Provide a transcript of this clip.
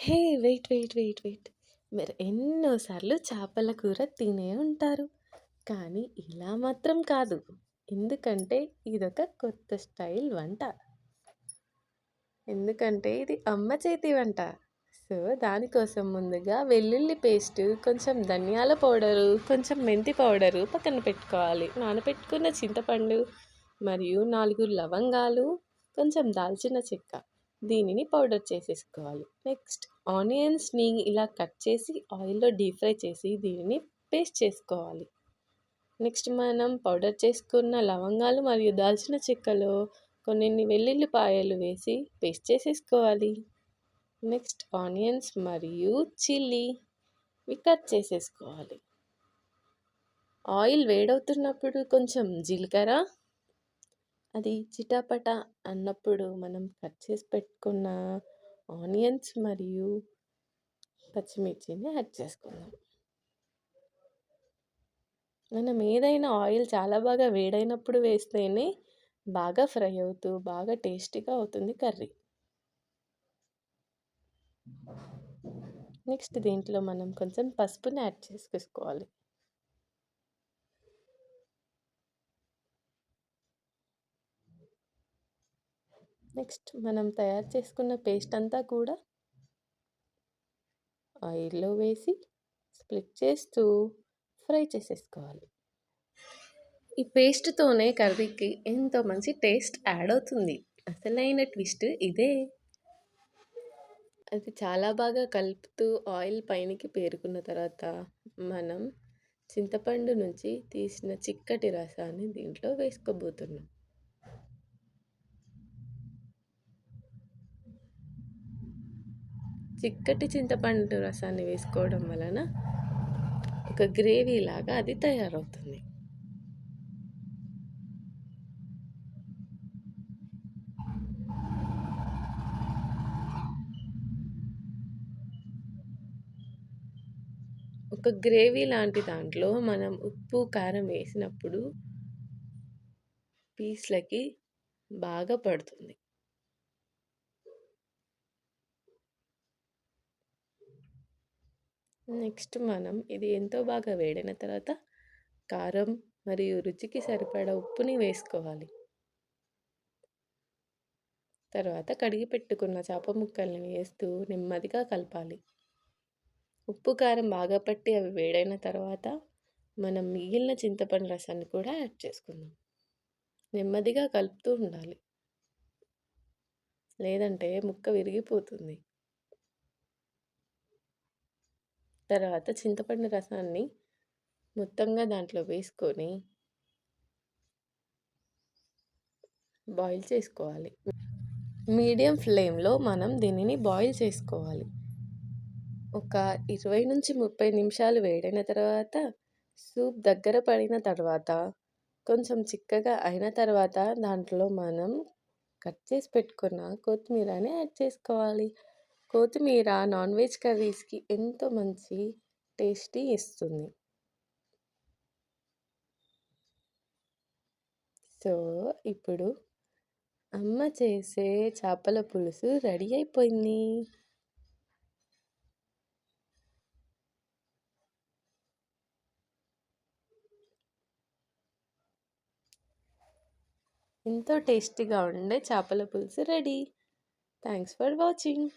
హే! Wait, wait, wait, wait. మీరు ఎన్నో సార్లు చేపల కూర తినే ఉంటారు. కానీ ఇలా మాత్రం కాదు. ఎందుకంటే ఇదొక కొత్త స్టైల్ వంట. ఎందుకంటే ఇది అమ్మ చేతి వంట. సో, దానికోసం ముందుగా వెల్లుల్లి పేస్టు, కొంచెం ధనియాల పౌడరు, కొంచెం మెంతి పౌడరు పక్కన పెట్టుకోవాలి. నానబెట్టుకున్న చింతపండు మరియు 4 లవంగాలు, కొంచెం దాల్చిన చెక్క. దీనిని పౌడర్ చేసేసుకోవాలి. నెక్స్ట్ ఆనియన్స్‌ని ఇలా కట్ చేసి ఆయిల్‌లో డీప్ ఫ్రై చేసి దీనిని పేస్ట్ చేసుకోవాలి. నెక్స్ట్ మనం పౌడర్ చేసుకున్న లవంగాలు మరియు దాల్చిన చెక్కలో కొన్నిన్ని వెల్లుల్లిపాయలు వేసి పేస్ట్ చేసేసుకోవాలి. నెక్స్ట్ ఆనియన్స్ మరియు చిల్లీ కట్ చేసేసుకోవాలి. ఆయిల్ వేడవుతున్నప్పుడు కొంచెం జీలకర్ర, అది చిటాపట అన్నప్పుడు మనం కట్ చేసి పెట్టుకున్న ఆనియన్స్ మరియు పచ్చిమిర్చిని యాడ్ చేసుకుందాం. మనం ఏదైనా ఆయిల్ చాలా బాగా వేడైనప్పుడు వేస్తేనే బాగా ఫ్రై అవుతూ బాగా టేస్టీగా అవుతుంది కర్రీ. నెక్స్ట్ దీంట్లో మనం కొంచెం పసుపుని యాడ్ చేసేసుకోవాలి. నెక్స్ట్ మనం తయారు చేసుకున్న పేస్ట్ అంతా కూడా ఆయిల్‌లో వేసి స్ప్లిట్ చేస్తూ ఫ్రై చేసేసుకోవాలి. ఈ పేస్ట్‌తోనే కర్రీకి ఎంతో మంచి టేస్ట్ యాడ్ అవుతుంది. అసలైన ట్విస్ట్ ఇదే. అది చాలా బాగా కలుపుతూ ఆయిల్ పైనకి పేరుకున్న తర్వాత మనం చింతపండు నుంచి తీసిన చిక్కటి రసాన్ని దీంట్లో వేసుకోబోతున్నాం. చిక్కటి చింతపండు రసాన్ని వేసుకోవడం వలన ఒక గ్రేవీ లాగా అది తయారవుతుంది. ఒక గ్రేవీ లాంటి దాంట్లో మనం ఉప్పు, కారం వేసినప్పుడు పీస్‌లకి బాగా పడుతుంది. నెక్స్ట్ మనం ఇది ఎంతో బాగా వేడిన తర్వాత కారం మరియు రుచికి సరిపడా ఉప్పుని వేసుకోవాలి. తర్వాత కడిగి పెట్టుకున్న చేప ముక్కల్ని వేస్తూ నెమ్మదిగా కలపాలి. ఉప్పు, కారం బాగా పట్టి అవి వేడైన తర్వాత మనం మిగిలిన చింతపండు రసాన్ని కూడా యాడ్ చేసుకుందాం. నెమ్మదిగా కలుపుతూ ఉండాలి. లేదంటే ముక్క విరిగిపోతుంది. తర్వాత చింతపండు రసాన్ని మొత్తంగా దాంట్లో వేసుకొని బాయిల్ చేసుకోవాలి. మీడియం ఫ్లేమ్‌లో మనం దీనిని బాయిల్ చేసుకోవాలి. ఒక 20-30 నిమిషాలు వేడైన తర్వాత సూప్ దగ్గర పడిన తర్వాత కొంచెం చిక్కగా అయిన తర్వాత దాంట్లో మనం కట్ చేసి పెట్టుకున్న కొత్తిమీరని యాడ్ చేసుకోవాలి. కొత్తిమీర నాన్ వెజ్ కర్రీస్‌కి ఎంతో మంచి టేస్టీ ఇస్తుంది. సో, ఇప్పుడు అమ్మ చేసే చేపల పులుసు రెడీ అయిపోయింది. ఎంతో టేస్టీగా ఉండే చేపల పులుసు రెడీ. Thanks for watching.